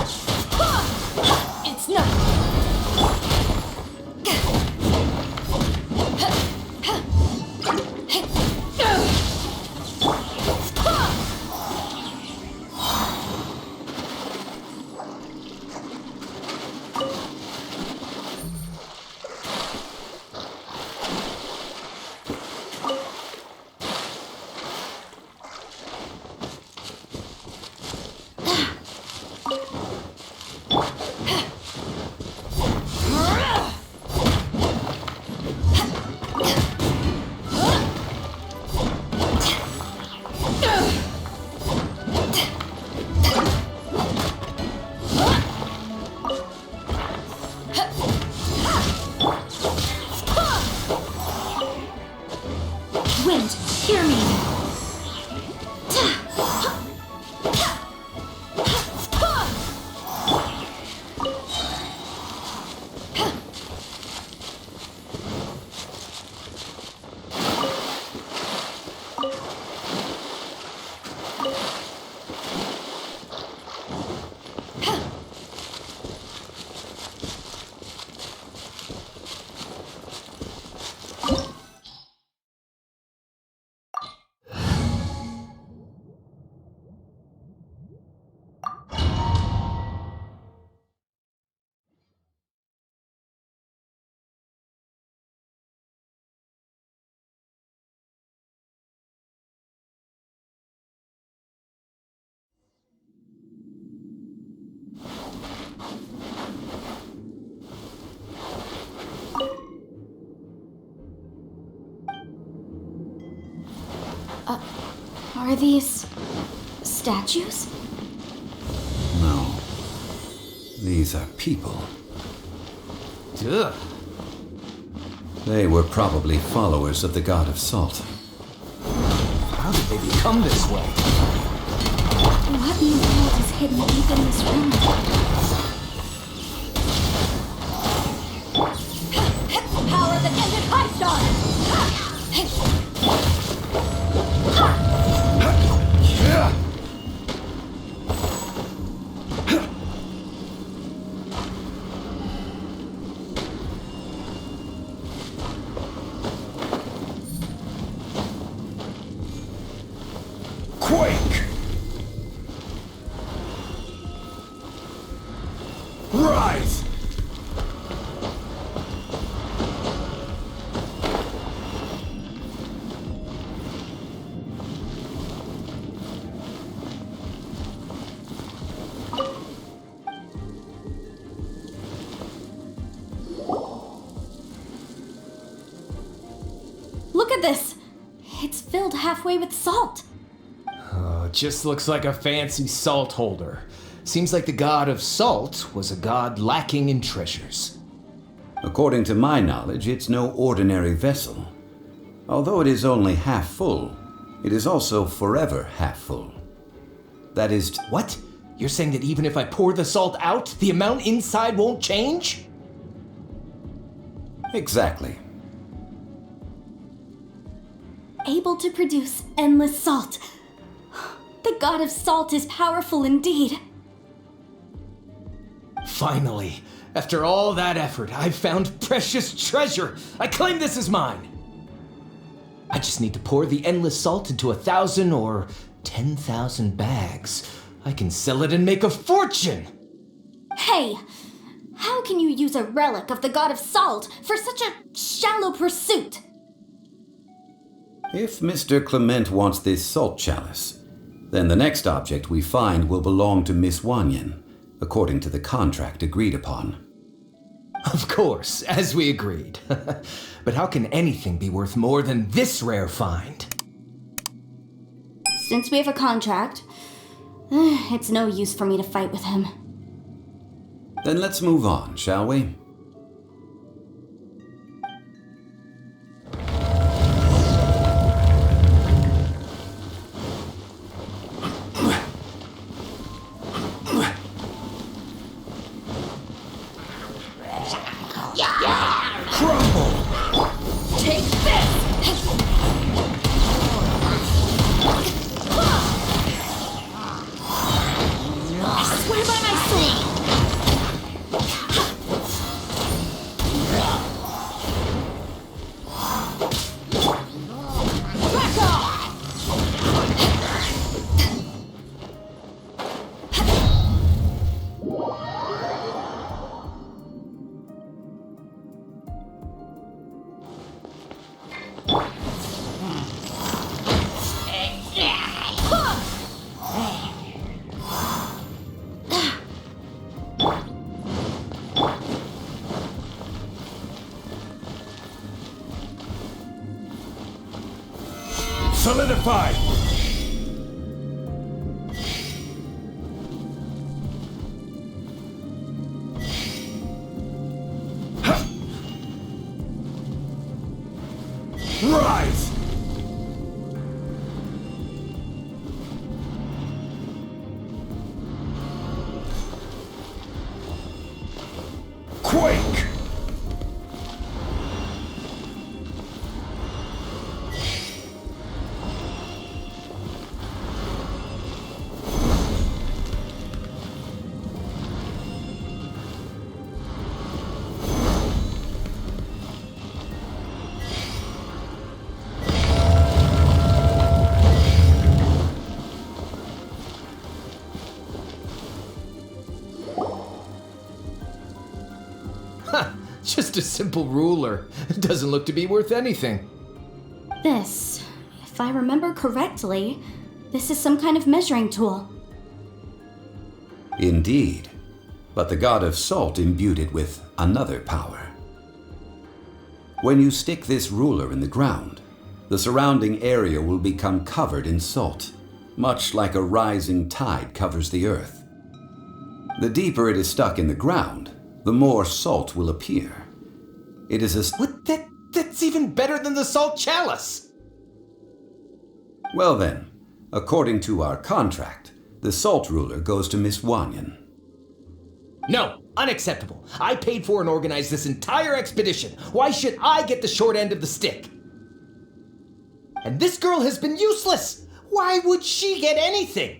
It's nothing. Wind, hear me! Are these statues? No. These are people. Ugh. They were probably followers of the god of salt. How did they become this way? What new world is hidden deep in this room? Power that ended High Star! Quake! Rise! Look at this! It's filled halfway with salt. Just looks like a fancy salt holder. Seems like the god of salt was a god lacking in treasures. According to my knowledge, it's no ordinary vessel. Although it is only half full, it is also forever half full. That is What? You're saying that even if I pour the salt out, the amount inside won't change? exactly. Able to produce endless salt. The god of salt is powerful indeed. Finally, after all that effort, I've found precious treasure. I claim this as mine. I just need to pour the endless salt into 1,000 or 10,000 bags. I can sell it and make a fortune. Hey, how can you use a relic of the god of salt for such a shallow pursuit? If Mr. Clement wants this salt chalice, then the next object we find will belong to Miss Wanyan, according to the contract agreed upon. Of course, as we agreed. But how can anything be worth more than this rare find? Since we have a contract, it's no use for me to fight with him. Then let's move on, shall we? Crumble! Take this! I swear by my soul! solidified! Rise! Quake! Just a simple ruler. It doesn't look to be worth anything. This, if I remember correctly, this is some kind of measuring tool. Indeed. But the god of salt imbued it with another power. When you stick this ruler in the ground, the surrounding area will become covered in salt, much like a rising tide covers the earth. The deeper it is stuck in the ground, the more salt will appear. It is a... What? That's even better than the salt chalice! Well then, according to our contract, the salt ruler goes to Miss Wanyan. No, unacceptable. I paid for and organized this entire expedition. Why should I get the short end of the stick? And this girl has been useless! Why would she get anything?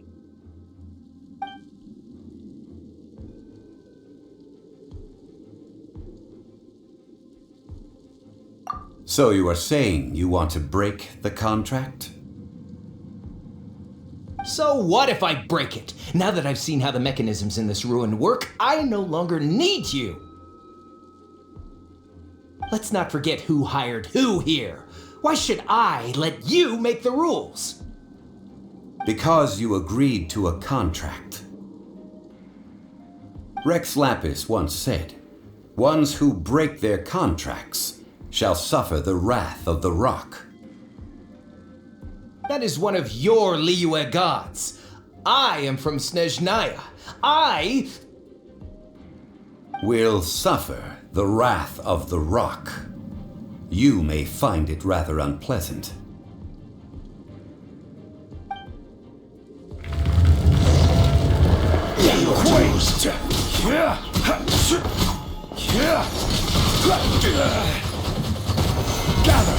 So you are saying you want to break the contract? So what if I break it? Now that I've seen how the mechanisms in this ruin work, I no longer need you. Let's not forget who hired who here. Why should I let you make the rules? Because you agreed to a contract. Rex Lapis once said, "Ones who break their contracts shall suffer the wrath of the rock." That is one of your Liyue gods. I am from Snezhnaya. I will suffer the wrath of the rock. You may find it rather unpleasant. Gather!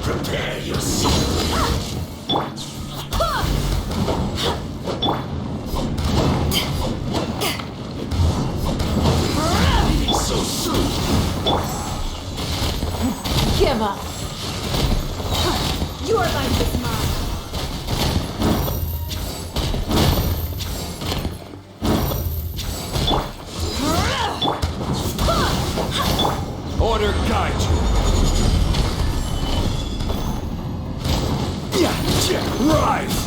Prepare yourself! Leaving so soon! Give up. Your life is mine. Order guide you! Rise!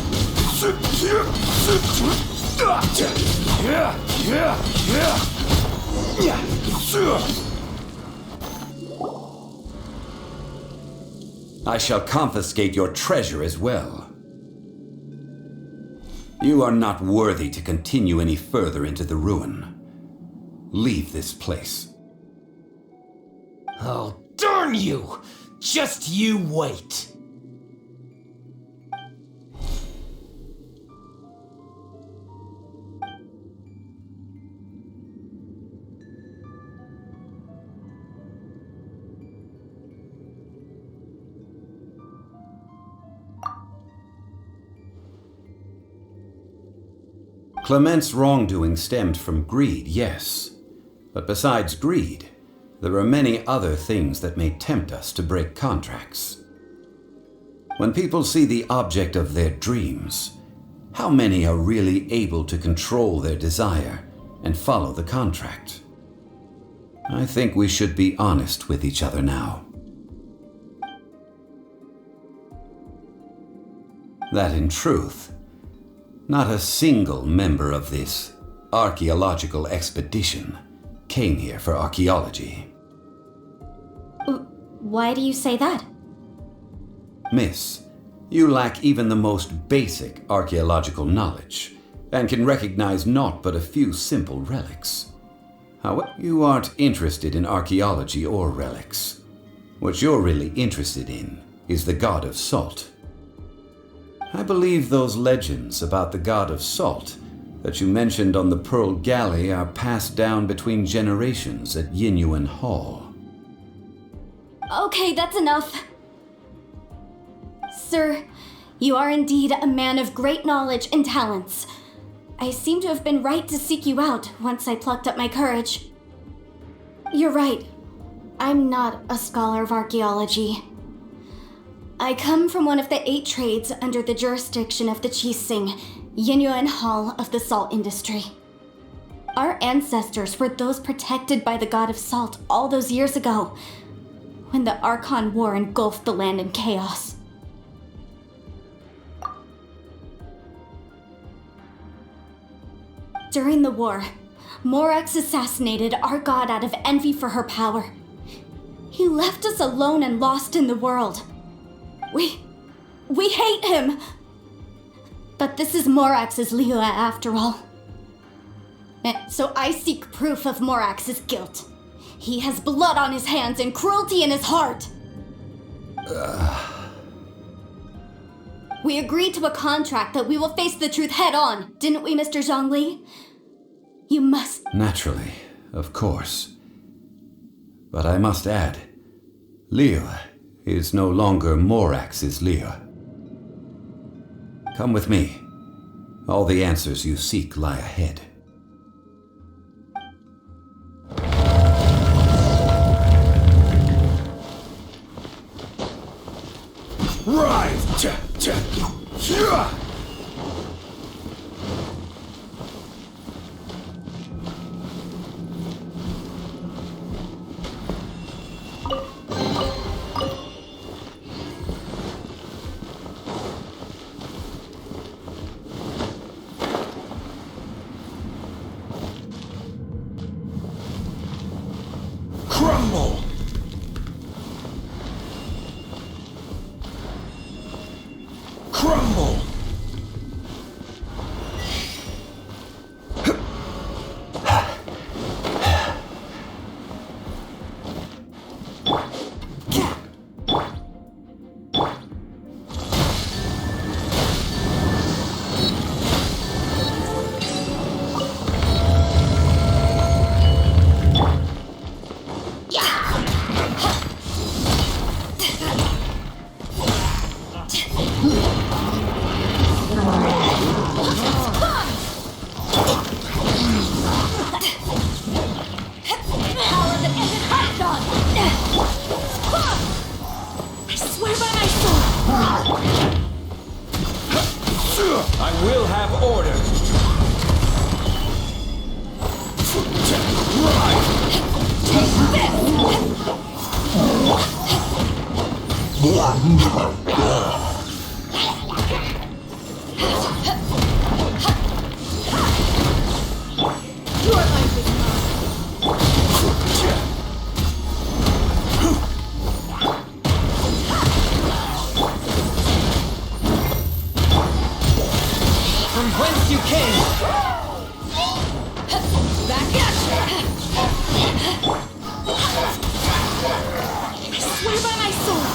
I shall confiscate your treasure as well. You are not worthy to continue any further into the ruin. Leave this place. Oh, darn you! Just you wait. Clement's wrongdoing stemmed from greed, yes. But besides greed, there are many other things that may tempt us to break contracts. When people see the object of their dreams, how many are really able to control their desire and follow the contract? I think we should be honest with each other now. That in truth, not a single member of this archaeological expedition came here for archaeology. Why do you say that? Miss, you lack even the most basic archaeological knowledge, and can recognize naught but a few simple relics. However, you aren't interested in archaeology or relics. What you're really interested in is the god of salt. I believe those legends about the god of salt that you mentioned on the Pearl Galley are passed down between generations at Yinyuan Hall. Okay, that's enough. Sir, you are indeed a man of great knowledge and talents. I seem to have been right to seek you out once I plucked up my courage. You're right. I'm not a scholar of archaeology. I come from one of the 8 trades under the jurisdiction of the Qixing, Yinyuan Hall of the salt industry. Our ancestors were those protected by the god of salt all those years ago, when the Archon War engulfed the land in chaos. During the war, Morax assassinated our god out of envy for her power. He left us alone and lost in the world. We hate him! But this is Morax's Liu after all. So I seek proof of Morax's guilt. He has blood on his hands and cruelty in his heart. We agreed to a contract that we will face the truth head on, didn't we, Mr. Zhongli? You must... Naturally, of course. But I must add, Liu is no longer Morax's Liu. Come with me. All the answers you seek lie ahead. Rise! Crumble! Crumble! I will have order. Your life is mine. From whence you came. Back at you. I swear by my sword.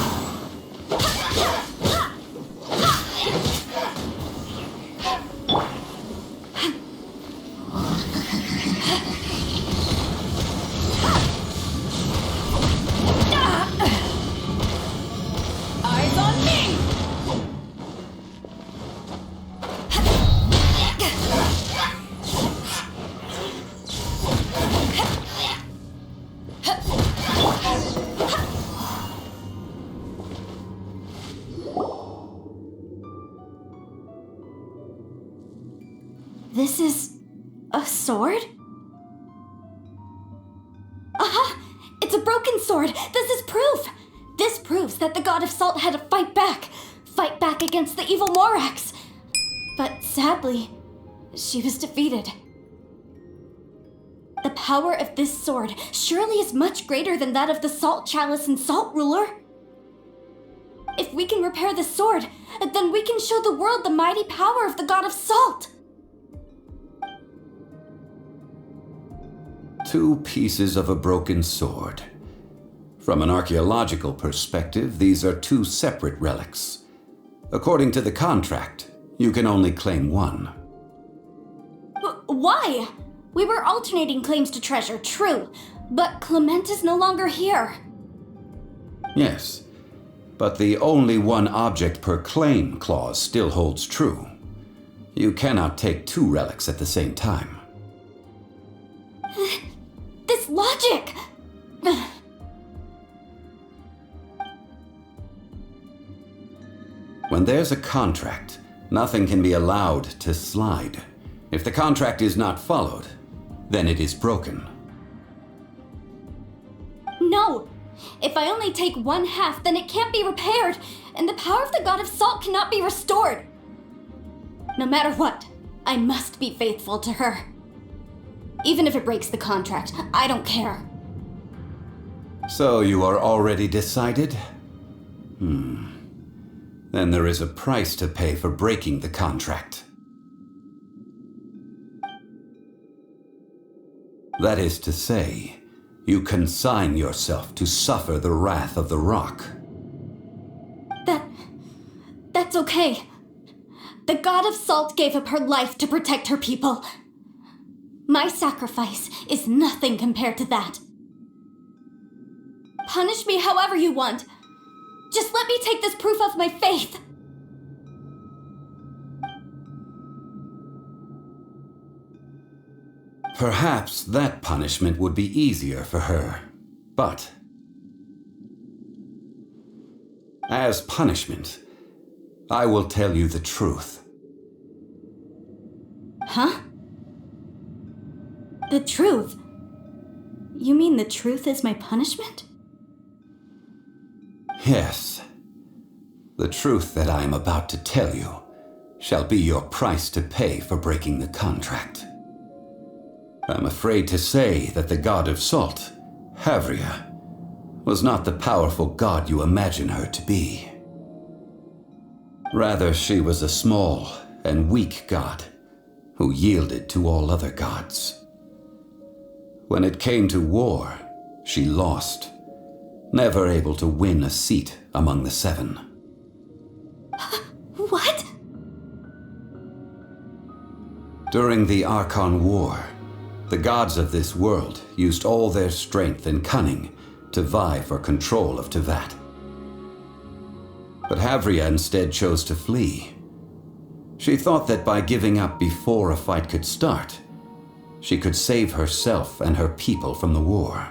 Eyes on me. This is... a sword? Aha! It's a broken sword! This is proof! This proves that the god of salt had to fight back! Fight back against the evil Morax! But sadly, she was defeated. The power of this sword surely is much greater than that of the Salt Chalice and Salt Ruler. If we can repair the sword, then we can show the world the mighty power of the God of Salt. 2 pieces of a broken sword. From an archaeological perspective, these are 2 separate relics. According to the contract, you can only claim one. Why? We were alternating claims to treasure, true, but Clement is no longer here. Yes, but the only one object per claim clause still holds true. You cannot take 2 relics at the same time. This logic! When there's a contract, nothing can be allowed to slide. If the contract is not followed, then it is broken. No! If I only take 1/2, then it can't be repaired, and the power of the God of Salt cannot be restored. No matter what, I must be faithful to her. Even if it breaks the contract, I don't care. So you are already decided? Then there is a price to pay for breaking the contract. That is to say, you consign yourself to suffer the wrath of the rock. That's okay. The God of Salt gave up her life to protect her people. My sacrifice is nothing compared to that. Punish me however you want. Just let me take this proof of my faith. Perhaps that punishment would be easier for her, but as punishment, I will tell you the truth. Huh? The truth? You mean the truth is my punishment? Yes. The truth that I am about to tell you shall be your price to pay for breaking the contract. I'm afraid to say that the God of Salt, Havria, was not the powerful god you imagine her to be. Rather, she was a small and weak god who yielded to all other gods. When it came to war, she lost, never able to win a seat among the 7. What? During the Archon War, the gods of this world used all their strength and cunning to vie for control of Tevat. But Havria instead chose to flee. She thought that by giving up before a fight could start, she could save herself and her people from the war.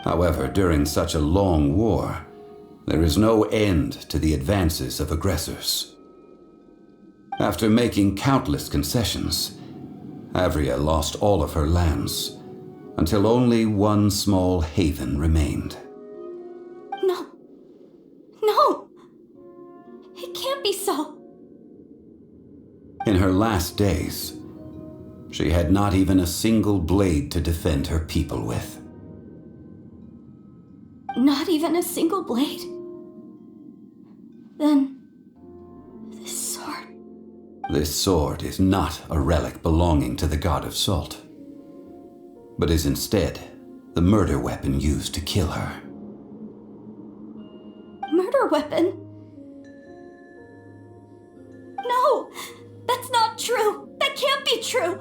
However, during such a long war, there is no end to the advances of aggressors. After making countless concessions, Havria lost all of her lands, until only one small haven remained. No. No! It can't be so. In her last days, she had not even a single blade to defend her people with. Not even a single blade? Then, this sword... This sword is not a relic belonging to the God of Salt, but is instead the murder weapon used to kill her. Murder weapon? No! That's not true! That can't be true!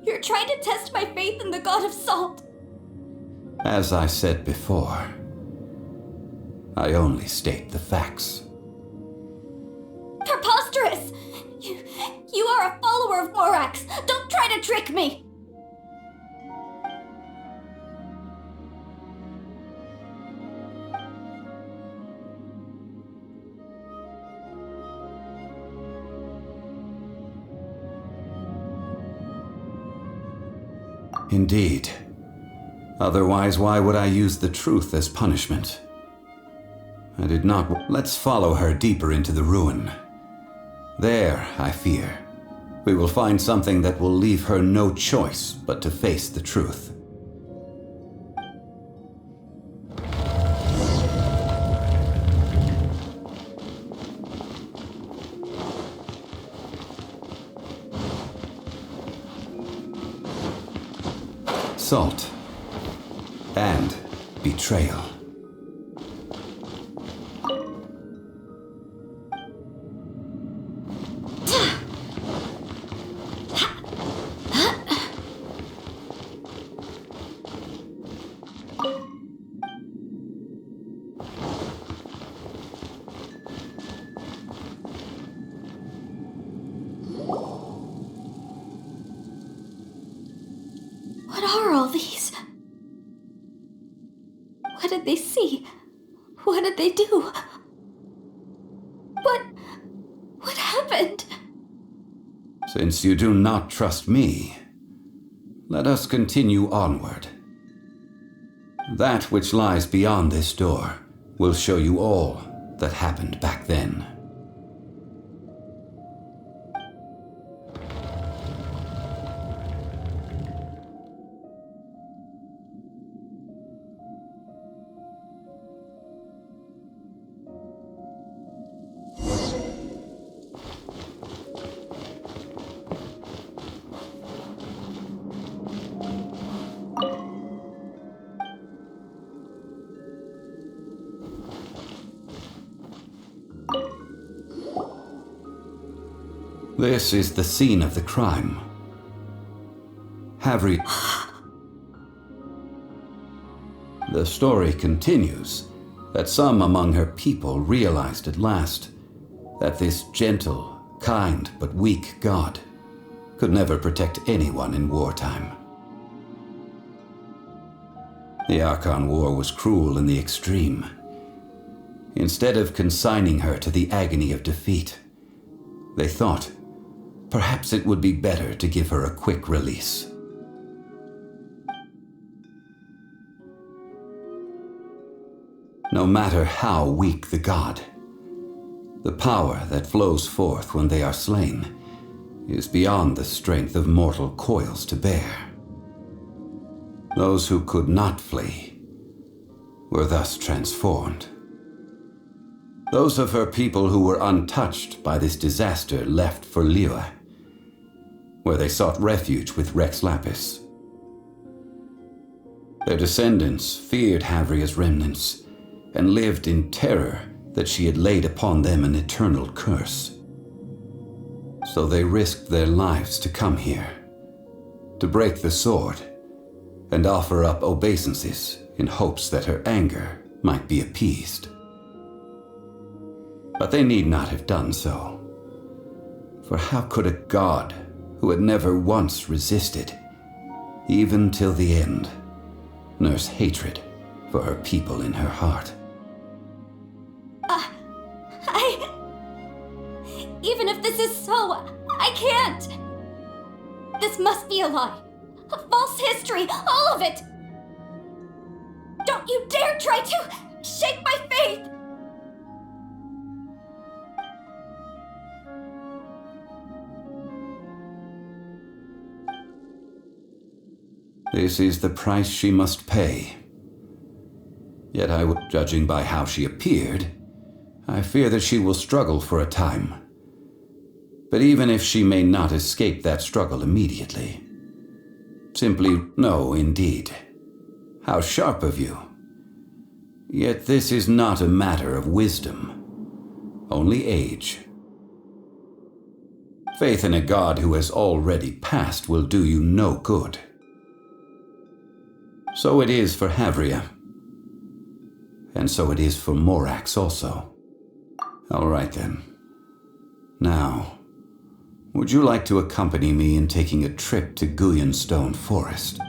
You're trying to test my faith in the God of Salt. As I said before, I only state the facts. Preposterous! You are a follower of Morax! Don't try to trick me! Indeed. Otherwise, why would I use the truth as punishment? I did not. Let's follow her deeper into the ruin. There, I fear, we will find something that will leave her no choice but to face the truth. Salt and betrayal. What are all these? What did they see? What did they do? What happened? Since you do not trust me, let us continue onward. That which lies beyond this door will show you all that happened back then. This is the scene of the crime. Havri... The story continues that some among her people realized at last that this gentle, kind, but weak god could never protect anyone in wartime. The Archon War was cruel in the extreme. Instead of consigning her to the agony of defeat, they thought perhaps it would be better to give her a quick release. No matter how weak the god, the power that flows forth when they are slain is beyond the strength of mortal coils to bear. Those who could not flee were thus transformed. Those of her people who were untouched by this disaster left for Liyue, where they sought refuge with Rex Lapis. Their descendants feared Havria's remnants and lived in terror that she had laid upon them an eternal curse. So they risked their lives to come here, to break the sword and offer up obeisances in hopes that her anger might be appeased. But they need not have done so. For how could a god who had never once resisted, even till the end, nurse hatred for her people in her heart? Even if this is so, I can't! This must be a lie. A false history, all of it! Don't you dare try to shake my faith! This is the price she must pay. Yet judging by how she appeared, I fear that she will struggle for a time. But even if she may not escape that struggle immediately, simply no, indeed. How sharp of you. Yet this is not a matter of wisdom, only age. Faith in a god who has already passed will do you no good. So it is for Havria. And so it is for Morax also. All right then. Now, would you like to accompany me in taking a trip to Guyanstone Forest?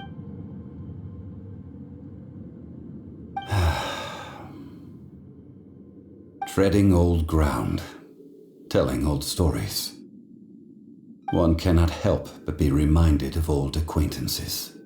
Treading old ground, telling old stories. One cannot help but be reminded of old acquaintances.